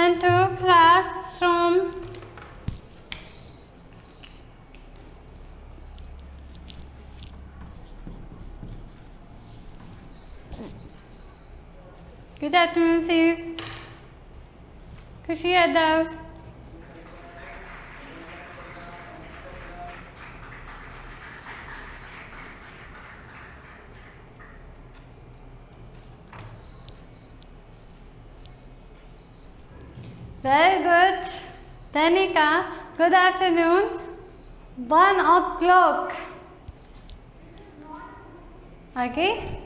return to classroom. Good afternoon, Steve. Khushi Yadav. Very good. Danika, good afternoon. 1 o'clock. Okay.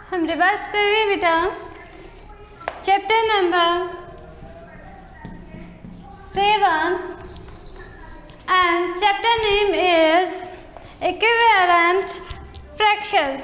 हम reverse करेंगे बेटा. Chapter number 7 and chapter name is equivalent fractions.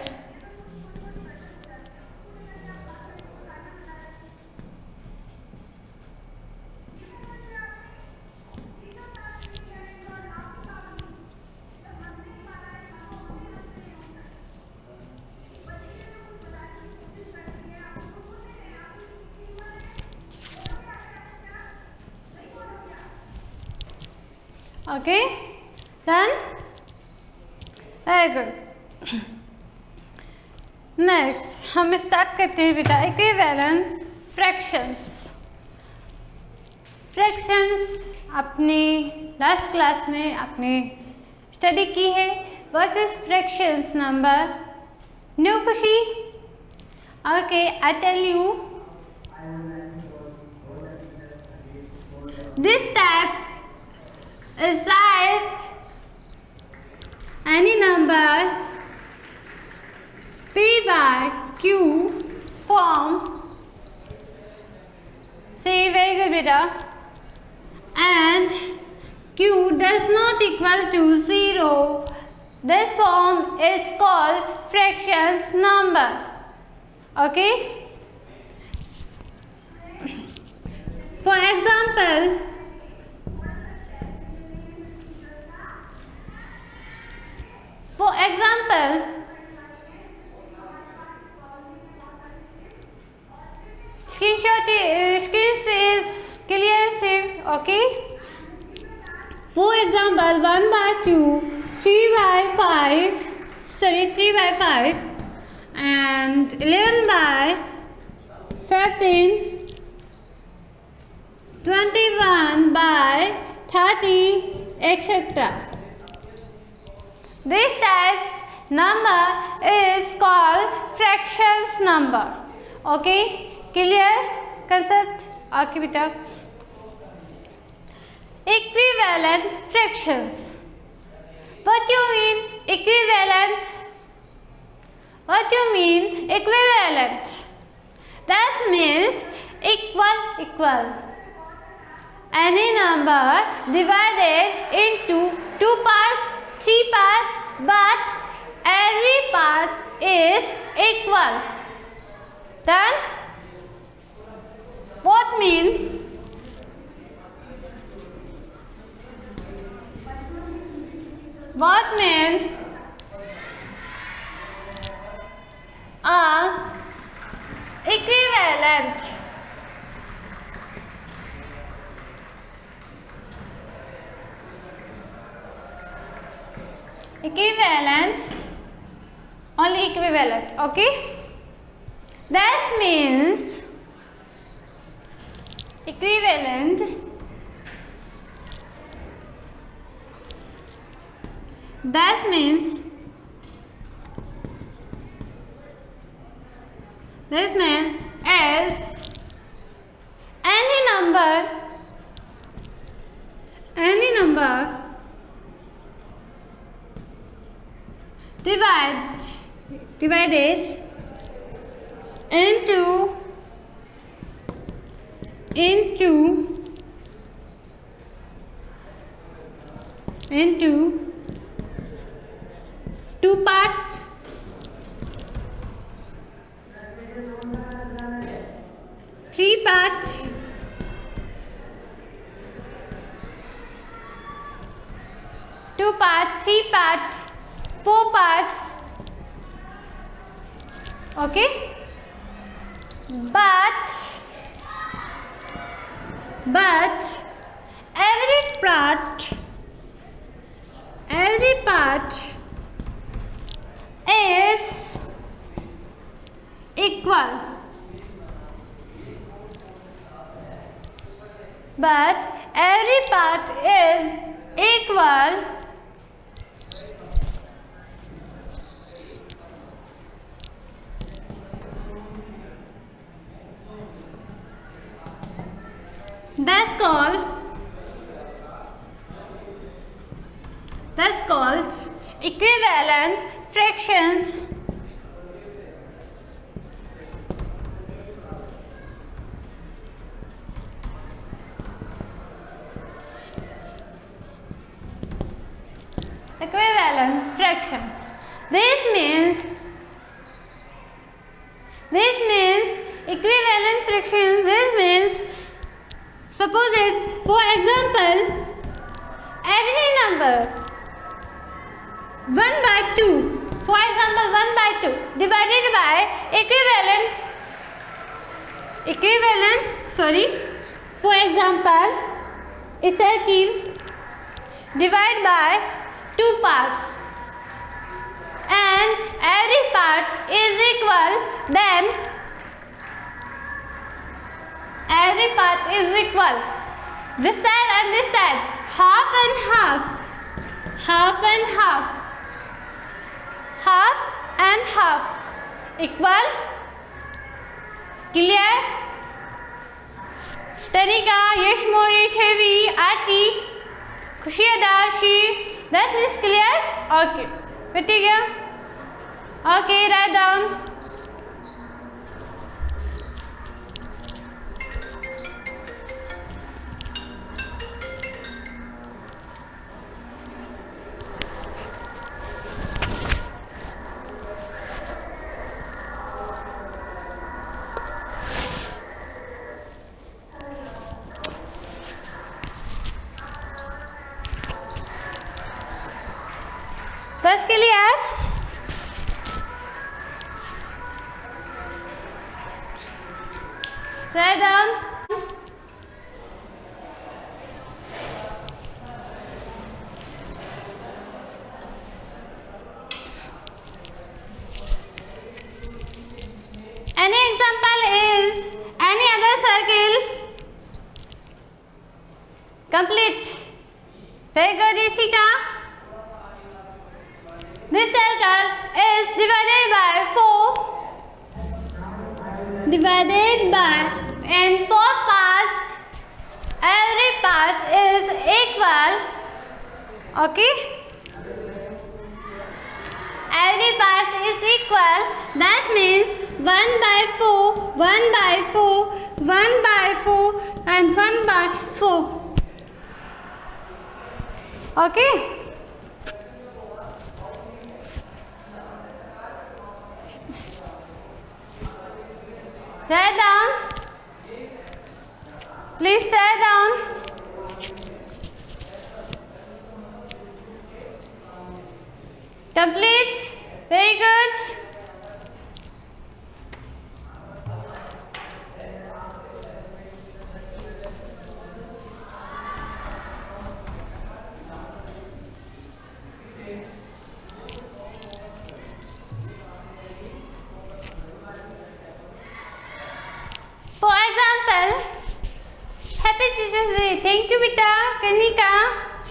Okay, done? Very good. Next, हम start करते हैं बेटा equivalent fractions. Fractions अपनी last class में आपने स्टडी की है. What is fractions number? न्यू Khushi? Okay, I tell you. This type is like any number p by q form. Say very good beta. And q does not equal to 0. This form is called fractions number. Okay. For example, screen is clear, safe. Okay. For example, 1 by 2, 3 by 5, and 11 by 15, 21 by 30, etc. This type number is called fractions number. Okay, clear concept? Okay beta. Equivalent fractions. What do you mean equivalent? What do you mean equivalent? That means equal. Any number divided into 2 parts, 3 parts, but every part is equal. Done? What means? What means equivalent? Equivalent, only equivalent. Okay, that means equivalent as any number divided into 2 parts, 3 parts, 2 parts, 3 parts, 4 parts, Okay, but every part is equal. But every part is equal. That's called equivalent fractions. Equivalent fractions. This means equivalent fractions. This means, suppose it's, for example, every number 1/2, for example 1/2 divided by for example a circle divided by 2 parts and every part is equal, then every part is equal, this side and this side, half and half, equal. Clear? तनिका, यश मोरी, छवि, आरती, खुशी अदाशी, that is clear? Okay, ठीक है? Okay, write down. बस clear? Write down. Any example is any other circle? Complete. Very good, Ishika. This circle is divided by 4 and 4 parts. Every part is equal. Okay? Every part is equal. That means 1/4 and 1/4. Okay? Write down. Please write down. Complete. Very good. For example, Happy Teachers Day. Thank you, Beta, Kanika,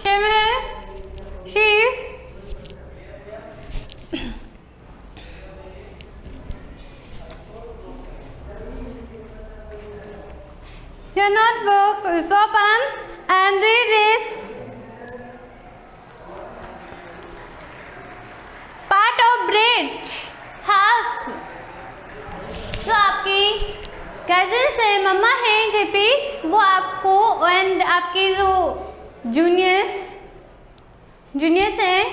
Shamir, Shiv. Your notebook is open and read this. Part of bread, half. तो आपकी cousins है, मम्मा है दीपी, वो आपको and आपके जो juniors हैं,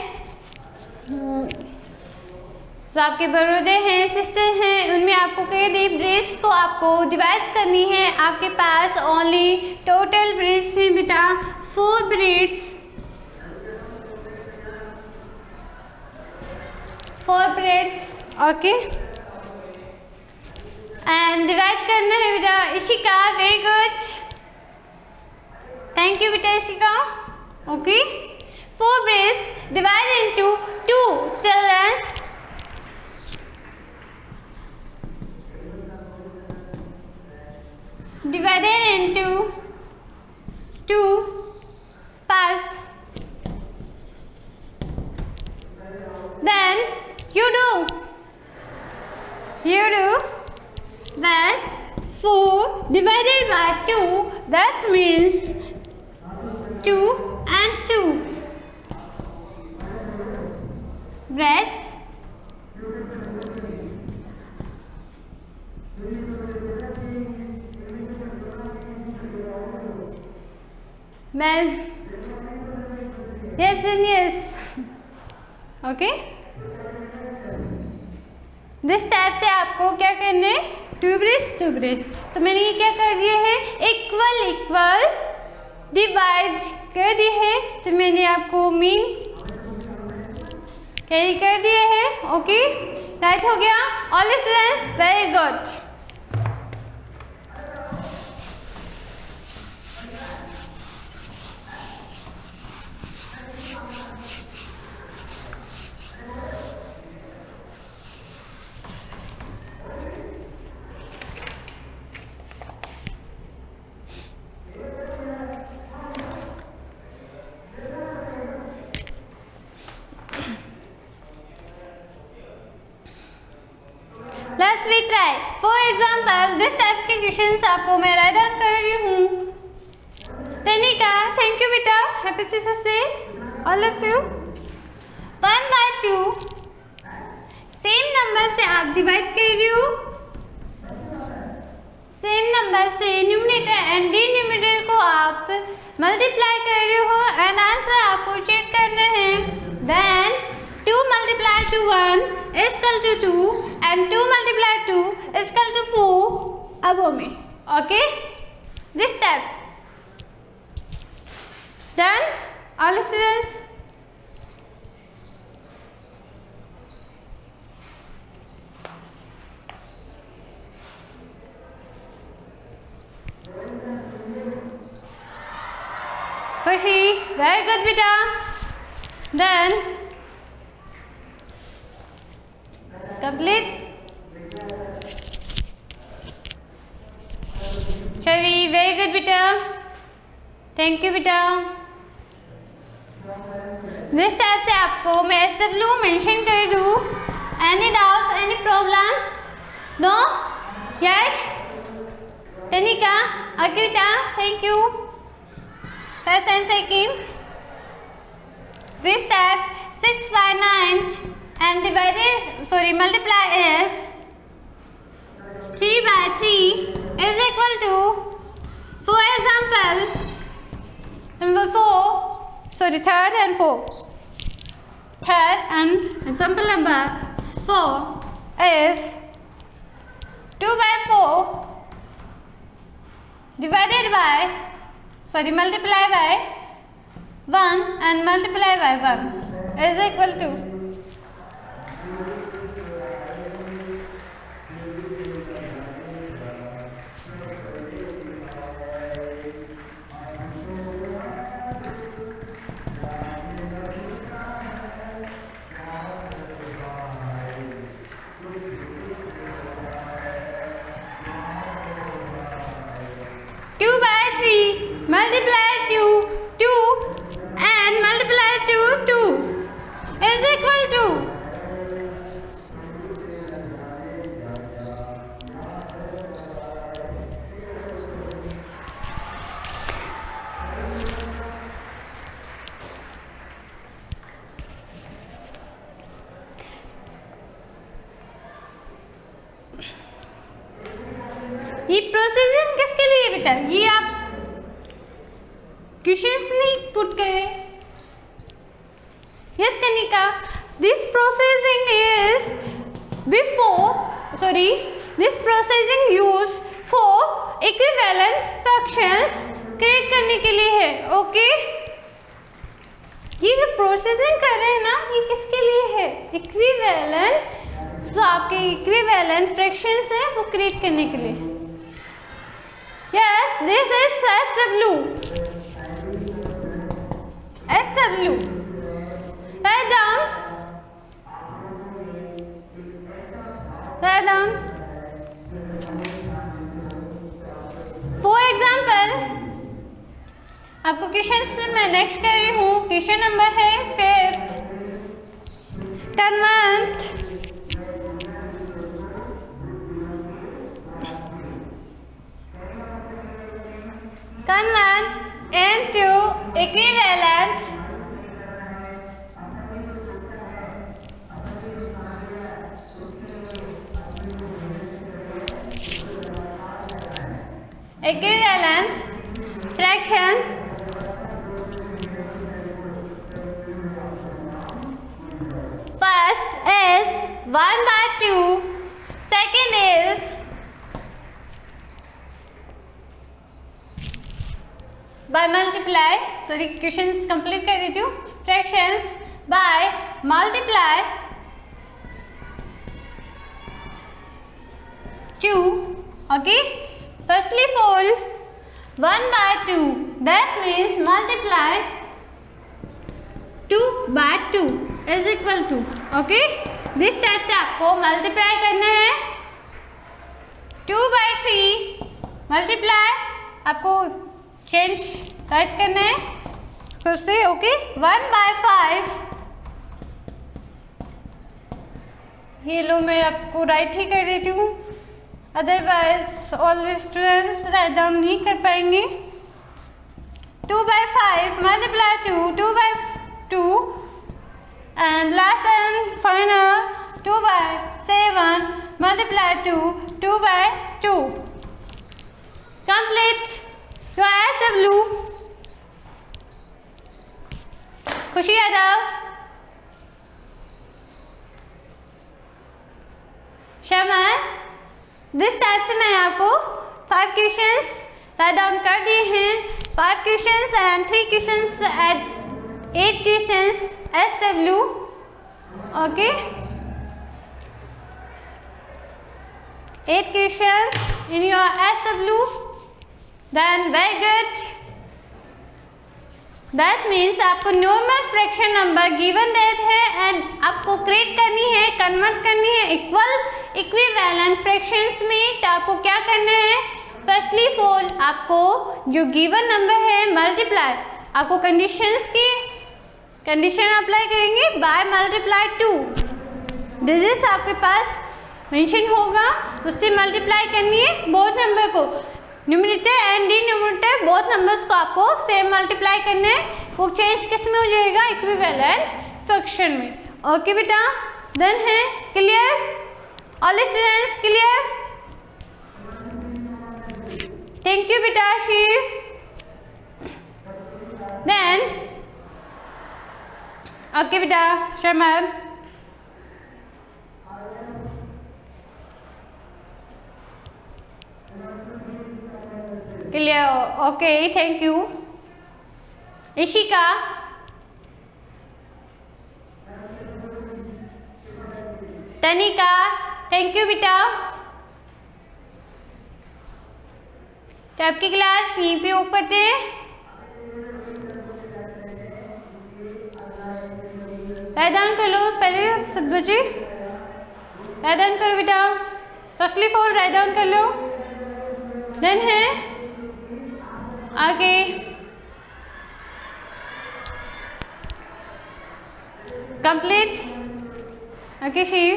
जो आपके बड़ोदे हैं, सिस्टर हैं, उनमें आपको कह दी ब्रेड्स को आपको डिवाइड करनी है. आपके पास ओनली टोटल ब्रेड्स हैं बेटा 4 breads. 4 breads. Okay. And divide करना है बेटा Ishika, very good, thank you बेटा Ishika. Okay, 4 bricks divided into 2 children divided into 2 parts. Then you do that's 4 divided by 2, that means 2 and 2 breads. Well, yes and yes. Okay, this type से आपको क्या करना है, 2 bricks 2 bricks। तो मैंने ये क्या कर दिया है, इक्वल डिवाइड कर दिए है, तो मैंने आपको मीन कैरी कर दिया है। ओके, राइट हो गया, all students very good. Let's we try. For example, this type के क्वेश्चंस आपको मैं राइट डाउन कर रही हूँ। तनिका, थैंक यू बेटा, happy teachers day all of you. 1/2 same number से आप डिवाइड कर रही हो, सेम नंबर से न्यूमरेटर एंड डिनोमिनेटर को आप मल्टीप्लाई कर रहे हो एंड आंसर आपको चेक करना है। Then 2 multiplied to 1 is equal to 2 and 2 multiplied 2 is equal to 4 above me. Okay, this step done all students। खुशी, very good बेटा। Then complete। चलिए, वेरी गुड बेटा, थैंक यू बेटा। जिस टाइप से आपको मैं SW मेंशन कर दूँ, any doubts, any problem, no, yes, Tanika, okay बेटा, thank you. First and second, this type 6/9 and multiply is 3/3 is equal to, for example, number 4, third and example number 4 is 2/4 divided by, multiply by 1 and multiply by 1 is equal to multiply 2 and multiply 2 is equal to ये processing किसके लिए बेटा, ये आप questions नहीं put करे। Yes Kanika, this processing is this processing use for equivalent fractions create करने के लिए है। ओके, ये जो प्रोसेसिंग कर रहे हैं ना, ये किसके लिए है, इक्विवेलेंट जो आपके इक्विवेलेंट फ्रैक्शंस है वो क्रिएट करने के लिए। Yes, this is SW। SW, write down, write down. For example, आपको क्वेश्चन से मैं नेक्स्ट कर रही हूँ। क्वेश्चन नंबर है 5th। Convert into equivalent fraction first is 1/2, second is by multiply, sorry questions complete कर देती हूँ। fractions by multiply 2, okay, firstly fold 1/2, that means multiply 2/2 is equal to, okay, this type से आपको multiply करना है। 2/3 multiply आपको change right करना है फिर से, ओके। 1/5 ये लो मैं आपको राइट ही कर देती हूँ, otherwise all students write down नहीं कर पाएंगे। 2/5 multiply 2/2 and last and final 2/7 multiply 2/2 complete your SW। खुशी यादव, शमन, दिस टाइप से मैं आपको 5 क्वेश्चंस राइट डाउन कर दिए हैं। 5 questions and 3 questions eight 8 questions SW, okay, 8 questions in your SW, then very good, that means आपको नॉर्मल फ्रैक्शन नंबर गिवन देते हैं एंड आपको क्रिएट करनी है, कन्वर्ट करनी है इक्विवेलेंट फ्रैक्शंस में। तो आपको क्या करना है, फर्स्टली फोल्ड, आपको जो गिवन नंबर है मल्टीप्लाई, आपको कंडीशन अप्लाई करेंगे बाय मल्टीप्लाई 2, डिजिट्स आपके पास मेंशन होगा, उससे मल्टीप्लाई करनी है बोथ नंबर को, numerator and denominator both numbers को आपको सेम मल्टीप्लाई करना है। वो चेंज किस में हो जाएगा, इक्विवेलेंट फ्रैक्शन में। ओके बेटा, डन है, clear, all students clear? Thank you बेटा शिव। देन ओके बेटा शमन, clear, okay thank you. Ishika, तनिका, थैंक यू बेटा। तो आपकी क्लास यहीं पे ऑफ करते हैं। राइट कर लो पहले सब बच्चे, राइट करो बेटा, फर्स्टली फोल्ड राइट डाउन कर लो। देन है आगे complete, okay Shiv.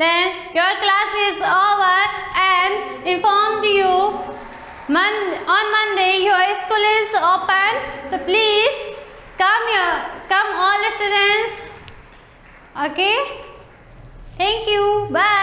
Then your class is over and informed you on Monday your school is open, so please come all students, okay, thank you, bye.